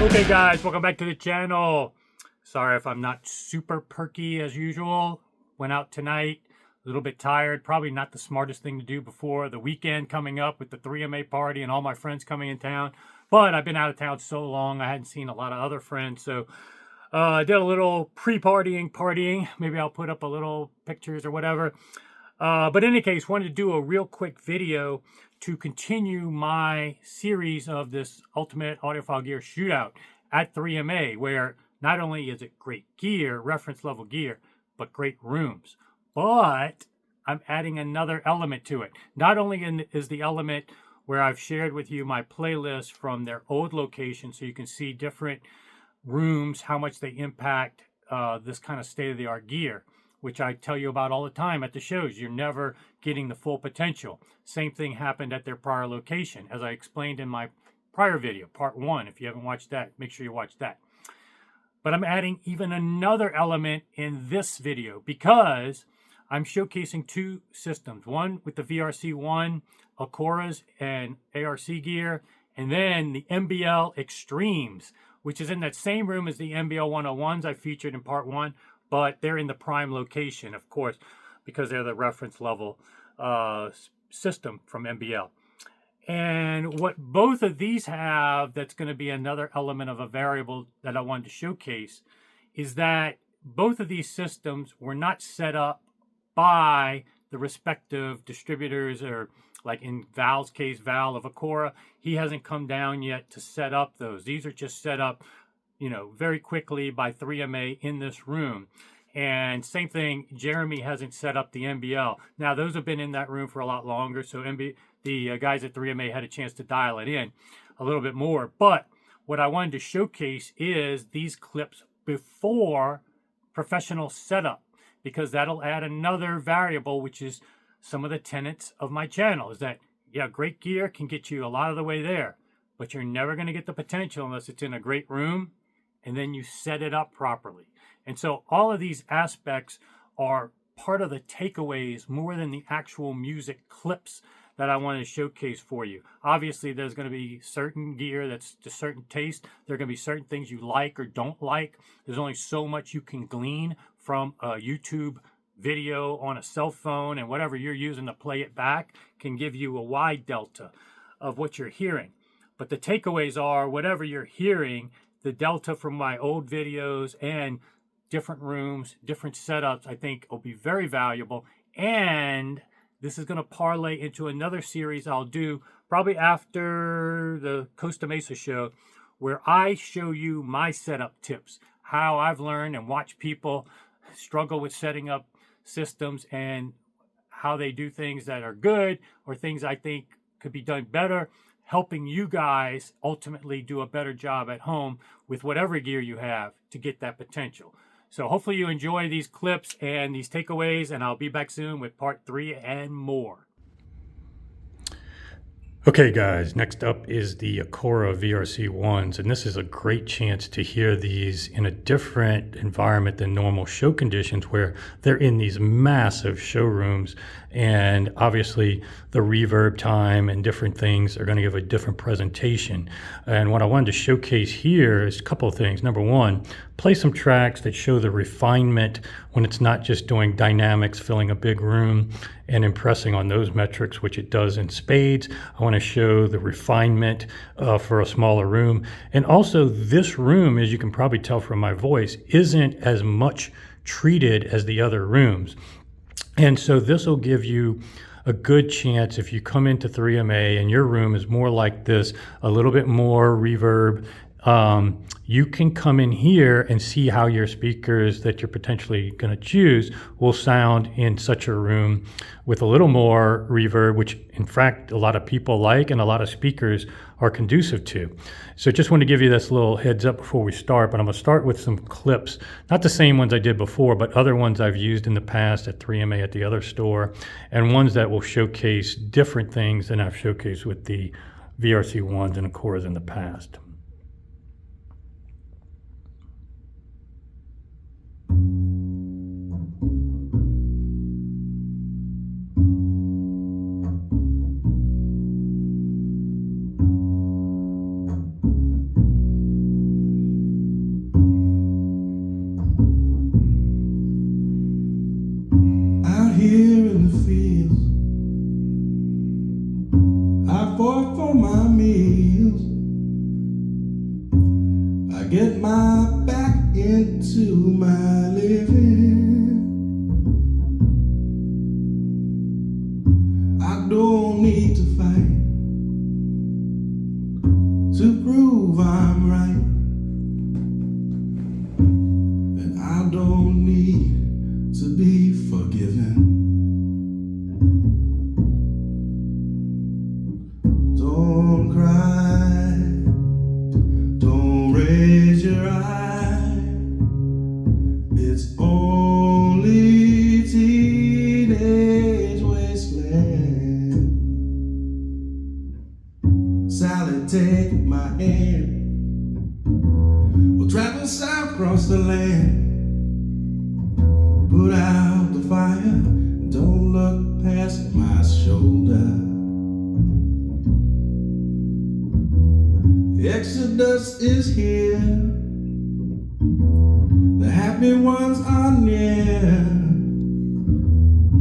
Okay guys, welcome back to the channel. Sorry if I'm not super perky as usual. Went out tonight, a little bit tired. Probably not the smartest thing to do before the weekend coming up with the 3MA party and all my friends coming in town. But I've been out of town so long, I hadn't seen a lot of other friends. So I did a little partying. Maybe I'll put up a little pictures or whatever. But in any case, wanted to do a real quick video to continue my series of this Ultimate Audiophile Gear Shootout at 3MA, where not only is it great gear, reference level gear, but great rooms. But I'm adding another element to it. Not only is the element where I've shared with you my playlist from their old location, so you can see different rooms, how much they impact this kind of state-of-the-art gear, which I tell you about all the time at the shows. You're never getting the full potential. Same thing happened at their prior location, as I explained in my prior video, part 1. If you haven't watched that, make sure you watch that. But I'm adding even another element in this video because I'm showcasing two systems. One with the VRC1, Acoras and ARC gear, and then the MBL Extremes, which is in that same room as the MBL 101s I featured in part 1, but they're in the prime location, of course, because they're the reference level system from MBL. And what both of these have that's going to be another element of a variable that I wanted to showcase is that both of these systems were not set up by the respective distributors, or like in Val's case, Val of Acora, he hasn't come down yet to set up those. These are just set up, you know, very quickly by 3MA in this room. And same thing, Jeremy hasn't set up the MBL. Now, those have been in that room for a lot longer, so the guys at 3MA had a chance to dial it in a little bit more. But what I wanted to showcase is these clips before professional setup, because that'll add another variable, which is some of the tenets of my channel, is that, yeah, great gear can get you a lot of the way there, but you're never going to get the potential unless it's in a great room and then you set it up properly. And so all of these aspects are part of the takeaways more than the actual music clips that I want to showcase for you. Obviously, there's going to be certain gear that's to certain taste. There are going to be certain things you like or don't like. There's only so much you can glean from a YouTube video on a cell phone, and whatever you're using to play it back can give you a wide delta of what you're hearing. But the takeaways are whatever you're hearing, the delta from my old videos and different rooms, different setups, I think will be very valuable. And this is going to parlay into another series I'll do probably after the Costa Mesa show, where I show you my setup tips, how I've learned and watched people struggle with setting up systems and how they do things that are good or things I think could be done better, helping you guys ultimately do a better job at home with whatever gear you have to get that potential. So hopefully you enjoy these clips and these takeaways, and I'll be back soon with part 3 and more. Okay guys, next up is the Acora VRC1s, and this is a great chance to hear these in a different environment than normal show conditions, where they're in these massive showrooms, and obviously the reverb time and different things are going to give a different presentation. And what I wanted to showcase here is a couple of things. Number one, play some tracks that show the refinement when it's not just doing dynamics, filling a big room and impressing on those metrics, which it does in spades. I want to show the refinement for a smaller room. And also this room, as you can probably tell from my voice, isn't as much treated as the other rooms. And so this will give you a good chance if you come into 3MA and your room is more like this, a little bit more reverb, you can come in here and see how your speakers that you're potentially going to choose will sound in such a room with a little more reverb, which in fact a lot of people like and a lot of speakers are conducive to. So just want to give you this little heads up before we start, but I'm going to start with some clips, not the same ones I did before, but other ones I've used in the past at 3MA at the other store, and ones that will showcase different things than I've showcased with the VRC1s and Acoras in the past. don't need to fight to prove I'm right, and I don't need to be forgiven. Don't cry, don't raise your eye, it's only teenage wasteland. Sally, take my hand, we'll travel south across the land. Put out the fire, and don't look past my shoulder. The Exodus is here, the happy ones are near.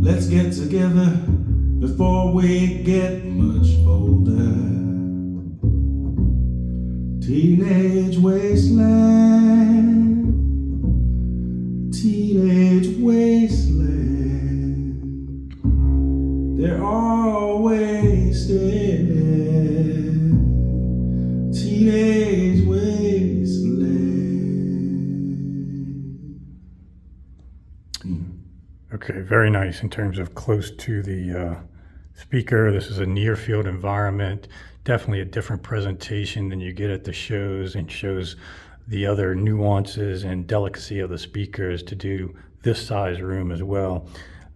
Let's get together before we get much older. Teenage wasteland, teenage wasteland, they're all wasted. Teenage wasteland. Okay, very nice in terms of close to the speaker. This is a near field environment, definitely a different presentation than you get at the shows, and shows the other nuances and delicacy of the speakers to do this size room as well.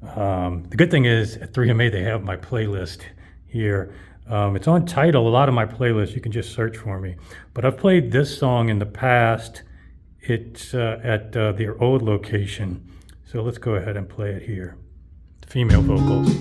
The good thing is at 3MA they have my playlist here. It's on Tidal, a lot of my playlists, you can just search for me. But I've played this song in the past. It's at their old location. So let's go ahead and play it here. Female vocals.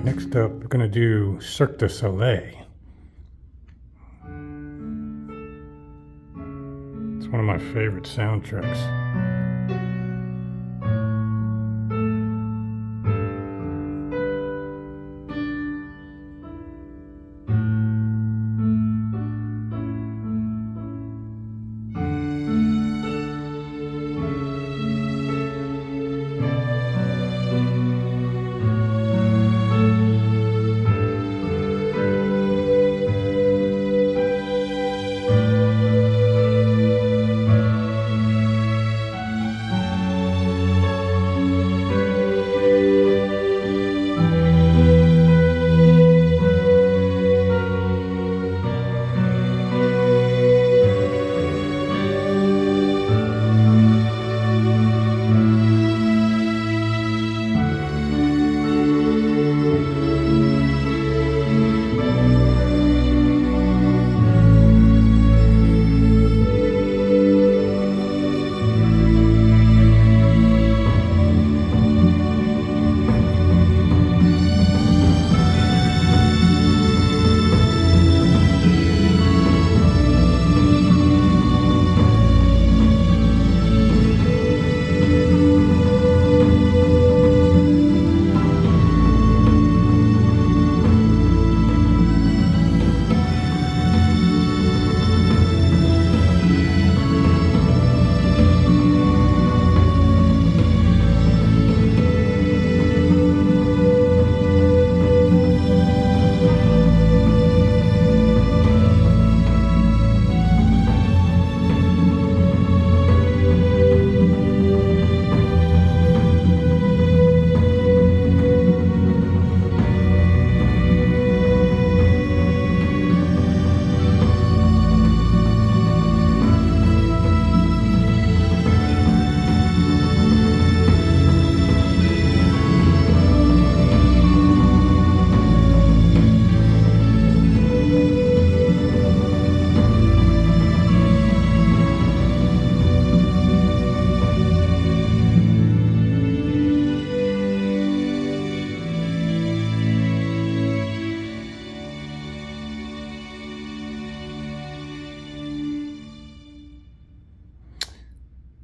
Next up, we're going to do Cirque du Soleil. It's one of my favorite soundtracks.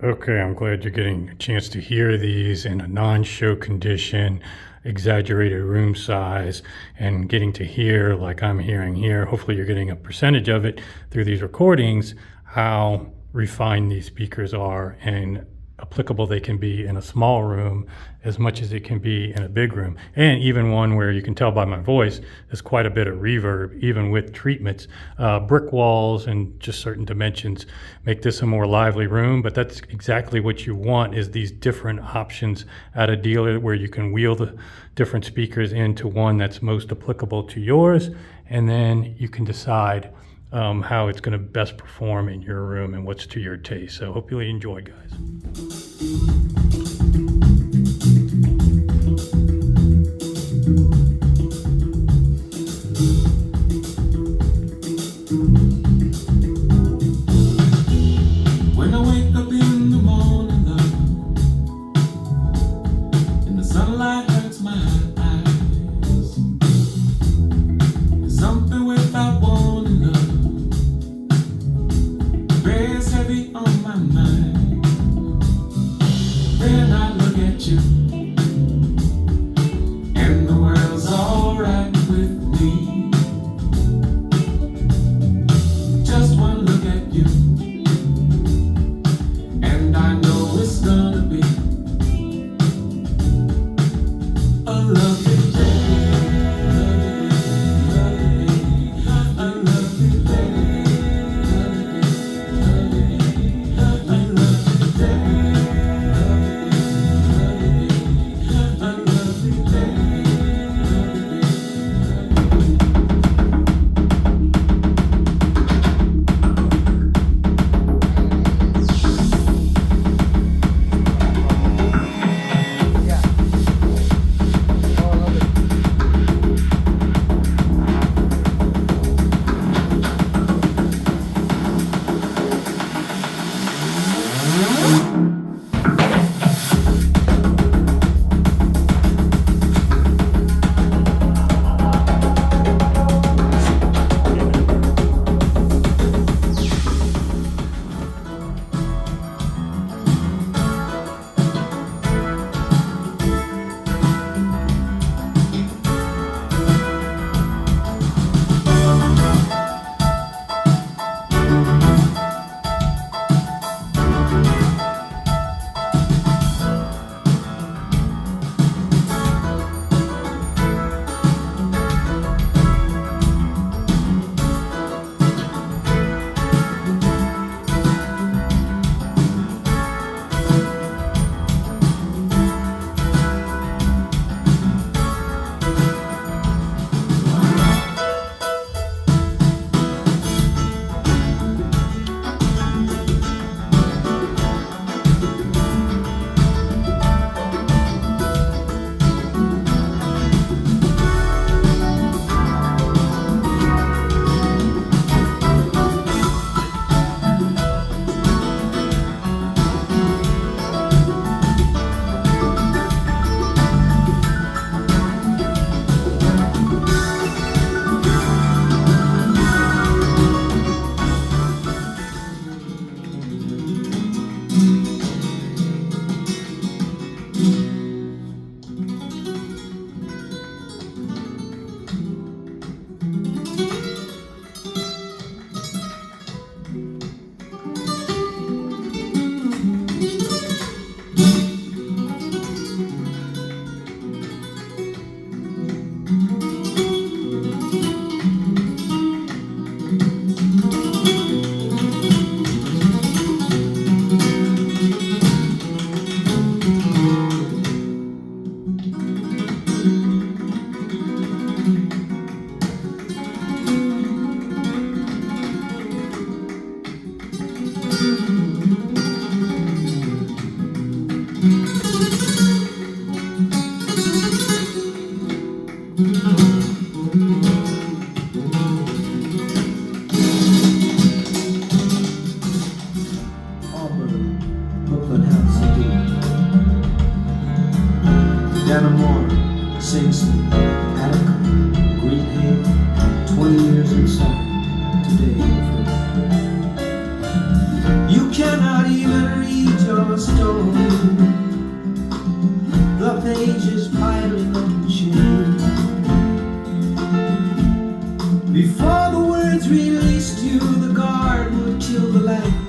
Okay, I'm glad you're getting a chance to hear these in a non-show condition, exaggerated room size, and getting to hear, like I'm hearing here, hopefully you're getting a percentage of it through these recordings, how refined these speakers are and applicable they can be in a small room as much as it can be in a big room. And even one where you can tell by my voice, there's quite a bit of reverb, even with treatments. Brick walls and just certain dimensions make this a more lively room, but that's exactly what you want, is these different options at a dealer where you can wheel the different speakers into one that's most applicable to yours, and then you can decide how it's going to best perform in your room and what's to your taste. So hopefully you enjoy, guys. When I wake up in the morning, love, and the sunlight hurts my eyes, there's something without warning, love, bears heavy on my mind. Then I look at you, and the world's alright with me. Just one look at you, and I know it's gonna be a lovely day, a lovely day, a lovely day, a lovely day. You cannot even read your pages piling up the chain. Before the words released you, the guard would kill the light.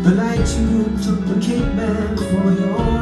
The night you took the cape man for your